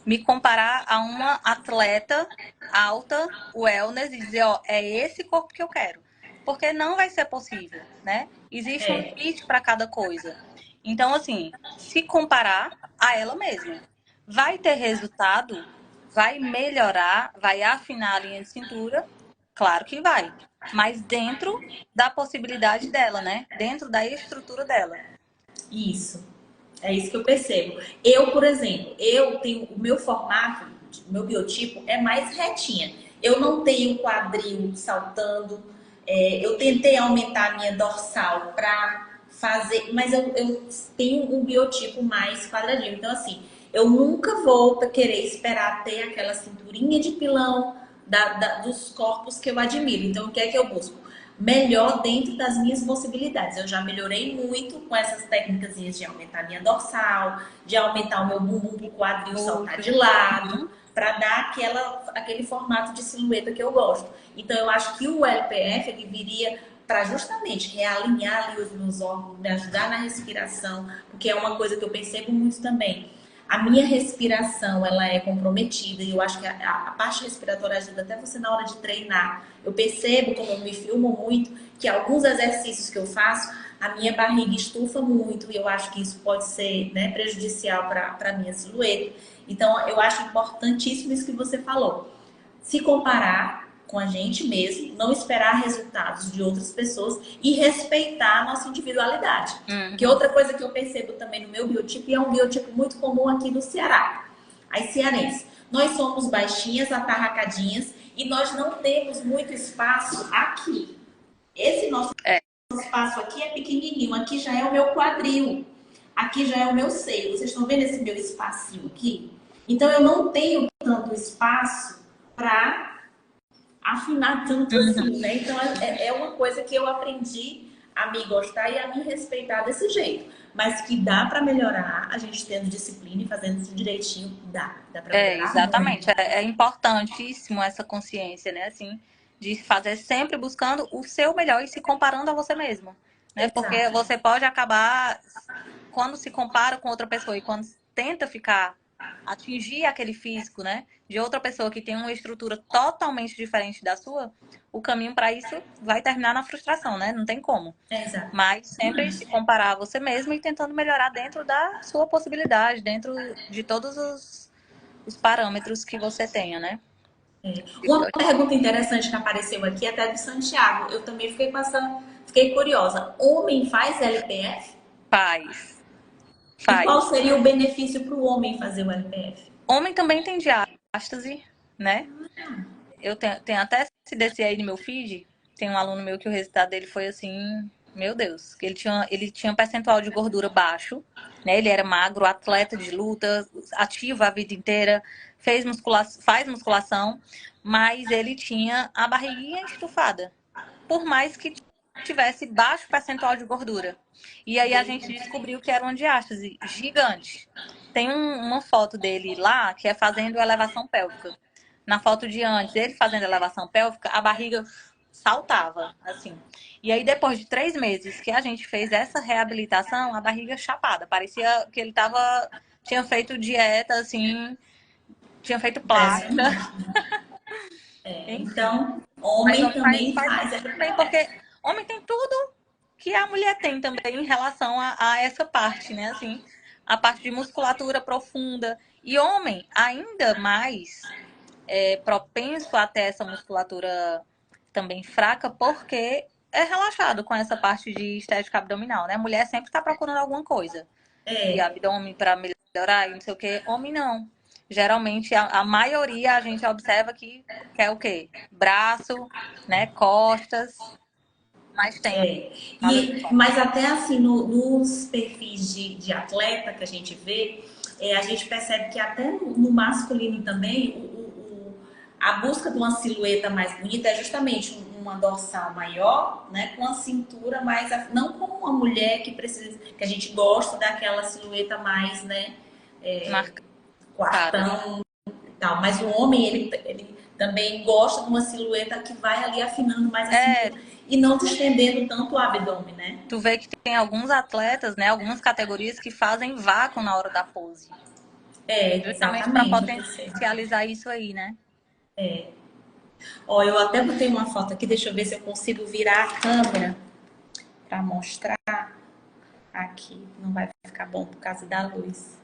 me comparar a uma atleta alta, wellness, e dizer, ó, é esse corpo que eu quero. Porque não vai ser possível, né? Existe um É, limite para cada coisa. Então, assim, se comparar a ela mesma. Vai ter resultado? Vai melhorar? Vai afinar a linha de cintura? Claro que vai. Mas dentro da possibilidade dela, né? Dentro da estrutura dela. isso. É isso que eu percebo. Eu, por exemplo, eu tenho o meu formato, o meu biotipo é mais retinha. Eu não tenho quadril saltando. Eu tentei aumentar a minha dorsal para fazer, mas eu tenho um biotipo mais quadradinho. Então, assim, eu nunca vou querer esperar ter aquela cinturinha de pilão dos corpos que eu admiro. Então, o que é que eu busco? Melhor dentro das minhas possibilidades. Eu já melhorei muito com essas técnicas de aumentar a minha dorsal, de aumentar o meu bumbum para o quadril saltar de lado, Uhum. para dar aquele formato de silhueta que eu gosto. Então, eu acho que o LPF ele viria para justamente realinhar ali os meus órgãos, me ajudar na respiração, porque é uma coisa que eu percebo muito também. A minha respiração, ela é comprometida e eu acho que a parte respiratória ajuda até você na hora de treinar. Eu percebo, como eu me filmo muito, que alguns exercícios que eu faço, a minha barriga estufa muito e eu acho que isso pode ser, né, prejudicial para a minha silhueta. Então, eu acho importantíssimo isso que você falou. Se comparar com a gente mesmo, não esperar resultados de outras pessoas e respeitar a nossa individualidade. Porque Uhum. outra coisa que eu percebo também no meu biotipo, e é um biotipo muito comum aqui no Ceará, as cearenses. Nós somos baixinhas, atarracadinhas e nós não temos muito espaço aqui. Esse nosso É. espaço aqui é pequenininho, aqui já é o meu quadril, aqui já é o meu seio. Vocês estão vendo esse meu espacinho aqui? Então eu não tenho tanto espaço para afinar tanto Uhum. assim, né? Então é uma coisa que eu aprendi a me gostar e a me respeitar desse jeito. Mas que dá para melhorar, a gente tendo disciplina e fazendo isso direitinho, dá para É, melhorar exatamente. muito. É importantíssimo essa consciência, né? Assim, de fazer sempre buscando o seu melhor e se comparando a você mesmo, né? Porque Exato. você pode acabar, quando se compara com outra pessoa e quando tenta atingir aquele físico, né? De outra pessoa que tem uma estrutura totalmente diferente da sua, o caminho para isso vai terminar na frustração, né? Não tem como. Exato. Mas sempre se comparar a você mesmo e tentando melhorar dentro da sua possibilidade, dentro de todos os parâmetros que você tenha, né? Uma pergunta interessante que apareceu aqui, até do Santiago, eu também fiquei curiosa. Homem faz LPF? Faz, E qual faz. seria o benefício para o homem fazer o LPF? Homem também tem diástase, né? Eu tenho até esse desse aí no meu feed. Tem um aluno meu que o resultado dele foi assim, meu Deus, que ele tinha um percentual de gordura baixo, né? Ele era magro, atleta de luta, ativo a vida inteira, faz musculação, mas ele tinha a barriguinha estufada, por mais que tivesse baixo percentual de gordura. E aí a gente descobriu que era uma diástase gigante. Tem uma foto dele lá que é fazendo elevação pélvica. Na foto de antes, ele fazendo elevação pélvica, a barriga saltava, assim. E aí, depois de 3 meses que a gente fez essa reabilitação, a barriga chapada. Parecia que ele tinha feito dieta, assim, tinha feito plástica, Impressionante. enfim. Então, Mas homem homem faz, também faz faz muito bem, porque LPF. homem tem tudo que a mulher tem também em relação a essa parte, né? Assim, a parte de musculatura profunda. E homem, ainda mais propenso a ter essa musculatura também fraca, porque é relaxado com essa parte de estética abdominal, né? A mulher sempre está procurando alguma coisa de É, abdômen para melhorar e não sei o quê. Homem não. Geralmente, a maioria a gente observa que quer o quê? Braço, né? Costas, mas tem nada de bom. mas até assim, nos perfis de atleta que a gente vê, a gente percebe que até no masculino também, a busca de uma silhueta mais bonita é justamente uma dorsal maior, né, com a cintura mais, não como uma mulher que precisa, que a gente gosta daquela silhueta mais, né, Marcada. quartão e tal, mas o homem, ele também gosta de uma silhueta que vai ali afinando mais a É, cintura e não estendendo tanto o abdômen, né? tu vê que tem alguns atletas, né? Algumas categorias que fazem vácuo na hora da pose. Justamente para Exatamente, eu percebo. potencializar isso aí, né? Ó, eu até botei uma foto aqui, deixa eu ver se eu consigo virar a câmera para mostrar aqui. Não vai ficar bom por causa da luz.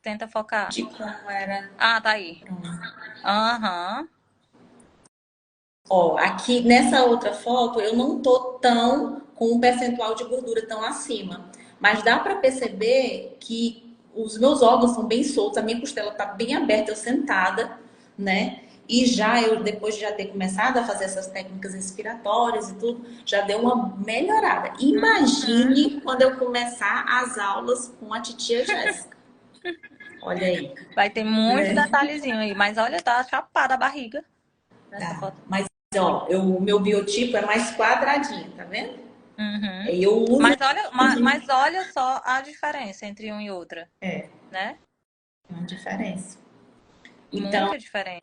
Tenta focar. De como era. Ah, tá aí. Pronto. Aham. Ó, aqui nessa outra foto eu não tô tão com um percentual de gordura tão acima, mas dá para perceber que os meus órgãos estão bem soltos, a minha costela tá bem aberta, eu sentada, né? E já eu, depois de já ter começado a fazer essas técnicas respiratórias e tudo, já deu uma melhorada. Uhum. Imagine quando eu começar as aulas com a titia Jéssica. Olha aí, Vai ter muito né? detalhezinho aí. Mas olha, tá chapada a barriga nessa Tá. foto. Mas ó, o meu biotipo é mais quadradinho, tá vendo? Uhum. Eu uso. Mas olha só a diferença entre uma e outra, É, né? uma diferença. Então, Muita diferença.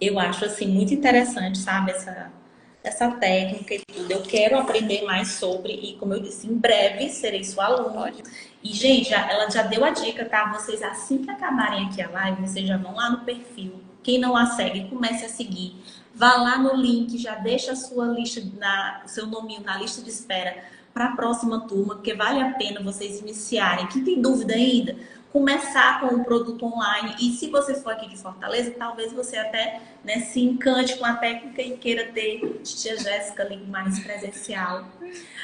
eu acho assim muito interessante, sabe, essa técnica e tudo. Eu quero aprender mais sobre e, como eu disse, em breve serei sua aluna. Pode. E, gente, ela já deu a dica, tá? Vocês, assim que acabarem aqui a live, vocês já vão lá no perfil. Quem não a segue, comece a seguir. Vá lá no link, já deixa a sua lista, seu nominho na lista de espera para a próxima turma, porque vale a pena vocês iniciarem. Quem tem dúvida ainda, começar com o produto online. E se você for aqui de Fortaleza, talvez você até, né, se encante com a técnica e queira ter tia Jéssica ali mais presencial.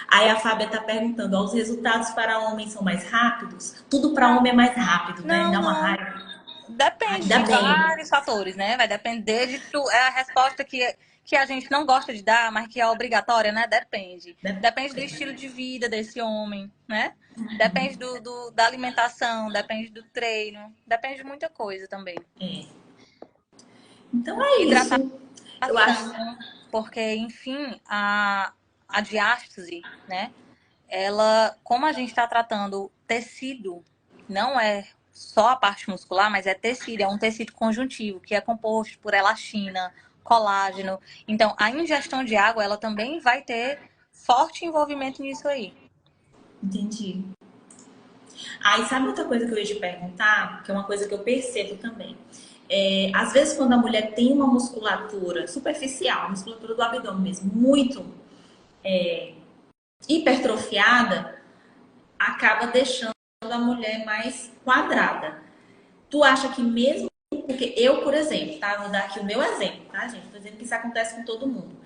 Aí a Fábia está perguntando: ó, os resultados para homens são mais rápidos? Tudo para homem é mais rápido, né? Não, Dá uma não. raiva. Depende Ainda de bem. vários fatores, né? Vai depender de tu. É a resposta que a gente não gosta de dar, mas que é obrigatória, né? Depende. Depende do estilo de vida desse homem, né? Depende da alimentação, depende do treino, depende de muita coisa também. É. Então é Hidratação, isso. Eu acho. porque, enfim, a diástase, né? Ela, como a gente está tratando tecido, não é só a parte muscular, mas é tecido, é um tecido conjuntivo, que é composto por elastina, colágeno. Então, a ingestão de água, ela também vai ter forte envolvimento nisso aí. Entendi. Aí, sabe outra coisa que eu ia te perguntar? Que é uma coisa que eu percebo também. Às vezes, quando a mulher tem uma musculatura superficial, musculatura do abdômen mesmo, muito hipertrofiada, acaba deixando a mulher mais quadrada. Tu acha que mesmo. Porque eu, por exemplo, tá? Vou dar aqui o meu exemplo, tá, gente? Tô dizendo que isso acontece com todo mundo.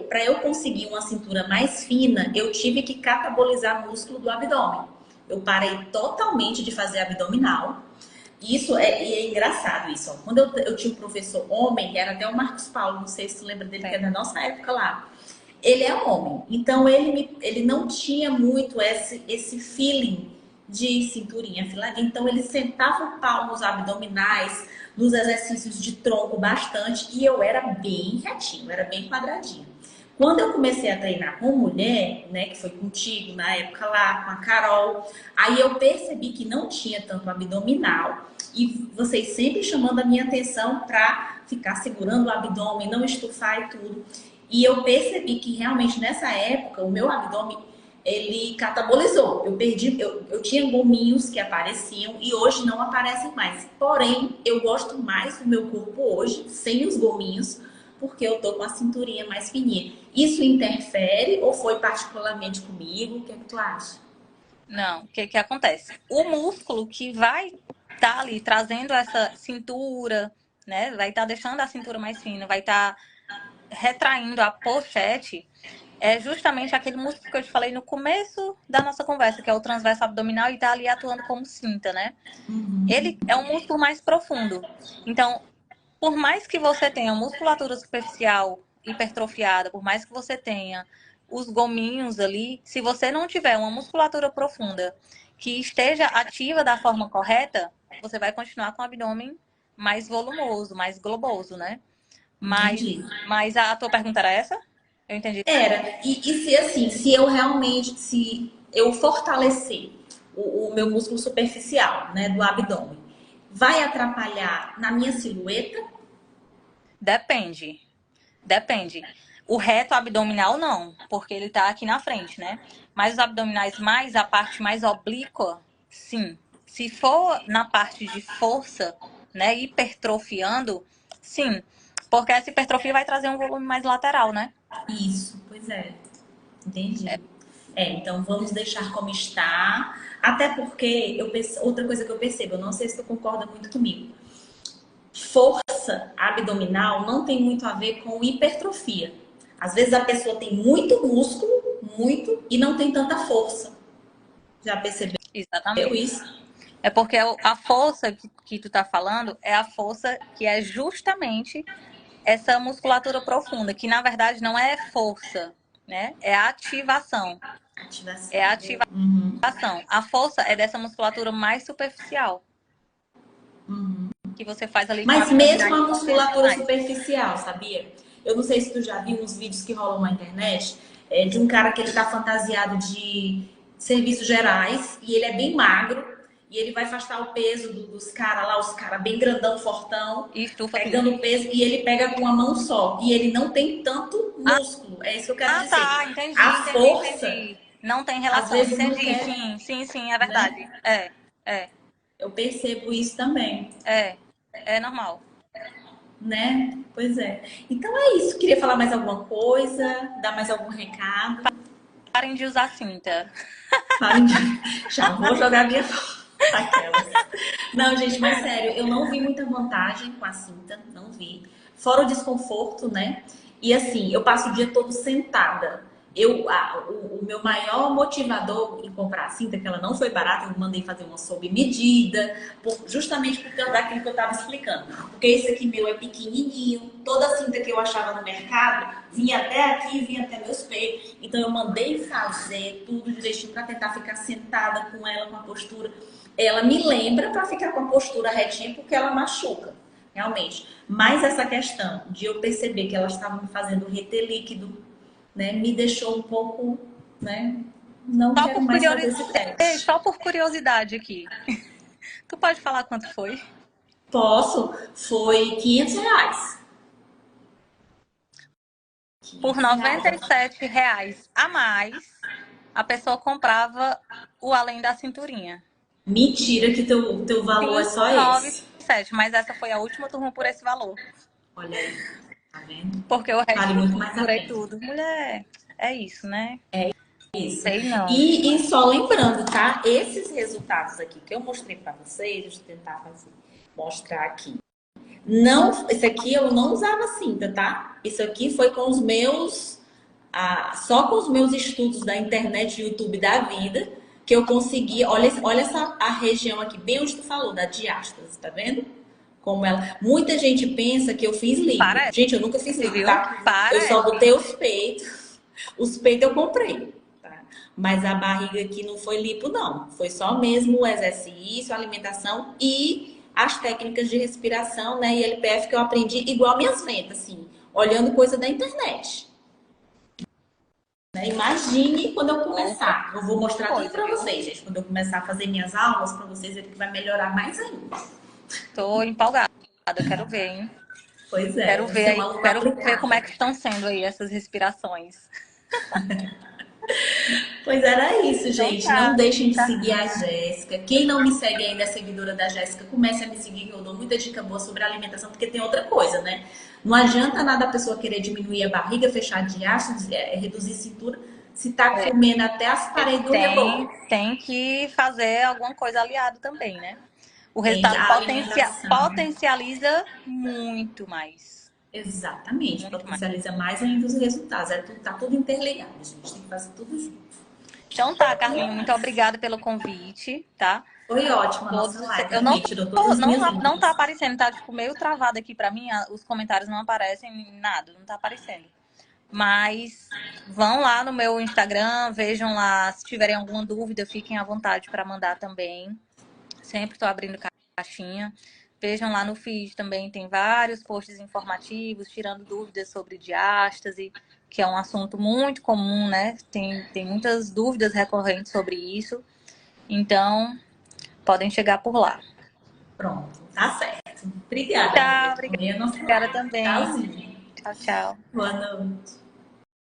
Para eu conseguir uma cintura mais fina, eu tive que catabolizar músculo do abdômen. Eu parei totalmente de fazer abdominal. E é engraçado isso. Ó. Quando eu tinha um professor homem, que era até o Marcos Paulo, não sei se tu lembra dele, que é da nossa época lá. Ele é homem, então ele não tinha muito esse feeling de cinturinha afiladinha. Então ele sentava o pau nos abdominais, nos exercícios de tronco bastante, e eu era bem retinho, era bem quadradinho. Quando eu comecei a treinar com mulher, né, que foi contigo na época lá, com a Carol, aí eu percebi que não tinha tanto abdominal e vocês sempre chamando a minha atenção para ficar segurando o abdômen, não estufar e tudo. E eu percebi que realmente nessa época o meu abdômen ele catabolizou. Eu tinha gominhos que apareciam e hoje não aparecem mais. Porém, eu gosto mais do meu corpo hoje, sem os gominhos, porque eu tô com a cinturinha mais fininha. Isso interfere ou foi particularmente comigo? O que é que tu acha? Não, o que que acontece? O músculo que vai estar ali trazendo essa cintura, né? Vai estar deixando a cintura mais fina, vai estar retraindo a pochete, é justamente aquele músculo que eu te falei no começo da nossa conversa, que é o transverso abdominal e está ali atuando como cinta, né? Ele é um músculo mais profundo. Então, por mais que você tenha musculatura superficial hipertrofiada, por mais que você tenha os gominhos ali, se você não tiver uma musculatura profunda que esteja ativa da forma correta, você vai continuar com o abdômen mais volumoso, mais globoso, né? Entendi. Mas a tua pergunta era essa? Eu entendi. Era. E se assim, se eu realmente, se eu fortalecer o meu músculo superficial, né, do abdômen, vai atrapalhar na minha silhueta? Depende. Depende. O reto abdominal não, porque ele tá aqui na frente, né? Mas os abdominais mais, a parte mais oblíqua, sim. Se for na parte de força, né, hipertrofiando, sim. Porque essa hipertrofia vai trazer um volume mais lateral, né? Isso, pois é. Entendi. Então vamos deixar como está. Até porque outra coisa que eu percebo, eu não sei se tu concorda muito comigo. Força abdominal não tem muito a ver com hipertrofia. Às vezes a pessoa tem muito músculo, muito, e não tem tanta força. Já percebeu Exatamente. isso? É porque a força que tu tá falando é a força que é justamente essa musculatura profunda, que na verdade não é força, né? É ativação. É Ativação. Uhum. ativação. A força é dessa musculatura mais superficial, que você faz ali com Mas mesmo abdominais a musculatura convencionais. superficial, sabia? Eu não sei se tu já viu uns vídeos que rolam na internet de um cara que ele tá fantasiado de serviços gerais e ele é bem magro e ele vai afastar o peso dos caras lá, os caras bem grandão, fortão, E estufa tudo. pegando o peso e ele pega com uma mão só e ele não tem tanto músculo. É isso que eu quero dizer. Tá, entendi, A força, entendi. Não tem às relação. vezes, não Entendi, quer, sim, é verdade. né? É, Eu percebo isso também. é normal. Né? Pois é. Então é isso. Queria falar mais alguma coisa, dar mais algum recado. Parem de usar cinta. Parem de... Já vou jogar minha aquelas. Não, gente, mas sério, eu não vi muita vantagem com a cinta, não vi. Fora o desconforto, né? E assim, eu passo o dia todo sentada. O meu maior motivador em comprar a cinta, que ela não foi barata, eu mandei fazer uma sob medida, justamente por causa daquilo que eu estava explicando. Porque esse aqui meu é pequenininho, toda a cinta que eu achava no mercado vinha até aqui, vinha até meus peitos. Então eu mandei fazer tudo direitinho para tentar ficar sentada com ela, com a postura. Ela me lembra para ficar com a postura retinha, porque ela machuca. realmente. Mas essa questão de eu perceber que elas estavam me fazendo reter líquido, né, me deixou um pouco, né, não Só quero por mais fazer esse curiosidade, teste. só por curiosidade aqui. Tu pode falar quanto foi? Posso, foi R$ 500. Por R$ 500. 97 reais a mais, a pessoa comprava o além da cinturinha. Mentira que teu valor é Cinco só nove esse. sete, mas essa foi a última turma por esse valor. Olha aí, tá vendo? Porque o Vale resto eu muito mais a procurei pena. tudo. Mulher, é isso, né? Isso. Sei não. E só lembrando, tá? Esses resultados aqui que eu mostrei para vocês, deixa eu tentar mostrar aqui. Não, esse aqui eu não usava cinta, tá? Isso aqui foi com os meus, só com os meus estudos da internet, YouTube da vida, que eu consegui. Olha a região aqui, bem onde tu falou, da diástase, tá vendo? Como ela. Muita gente pensa que eu fiz lipo. Parece, Gente, eu nunca fiz lipo, viu? tá? Eu só Parece. botei os peitos. Os peitos eu comprei, tá? Mas a barriga aqui não foi lipo, não. Foi só mesmo o exercício, a alimentação e as técnicas de respiração, né? E LPF que eu aprendi igual minhas ventas, assim, olhando coisa da internet. Né? Imagine quando eu começar. Eu vou mostrar tudo Coisa, pra viu? vocês, gente. Quando eu começar a fazer minhas aulas, pra vocês verem que vai melhorar mais ainda. Tô empolgada, quero ver, hein? Pois é, Quero vai ver ser aí, uma luva quero ver como é aplicada. que estão sendo aí essas respirações. Pois era isso, Então gente. Não tá, deixem de tá. seguir a Jéssica. Quem não me segue ainda é seguidora da Jéssica, comece a me seguir, que eu dou muita dica boa sobre alimentação, porque tem outra coisa, né? Não adianta nada a pessoa querer diminuir a barriga, fechar de diástase, reduzir a cintura, se tá comendo até as paredes do reboco. Tem que fazer alguma coisa aliado também, né? O Tem resultado a alimentação. potencializa muito mais. Exatamente, Muito mais. potencializa mais ainda os resultados. Tá tudo interligado, gente. Tem que fazer tudo junto. Então tá, Carlinho, muito obrigada pelo convite, tá? Foi ótima a Todos, nossa live eu não também, tirou todas as minhas não tá dúvidas. aparecendo, tá tipo meio travado aqui pra mim, os comentários não aparecem, nada, não tá aparecendo. Mas vão lá no meu Instagram, vejam lá, se tiverem alguma dúvida, fiquem à vontade para mandar também. Sempre estou abrindo caixinha. Vejam lá no feed também, tem vários posts informativos, tirando dúvidas sobre diástase, que é um assunto muito comum, né? Tem muitas dúvidas recorrentes sobre isso. Então, podem chegar por lá. Pronto, tá certo. Obrigada, amiga. Tchau, Foi a nossa obrigada live. também. Tchauzinho. Tchau, tchau. Boa noite.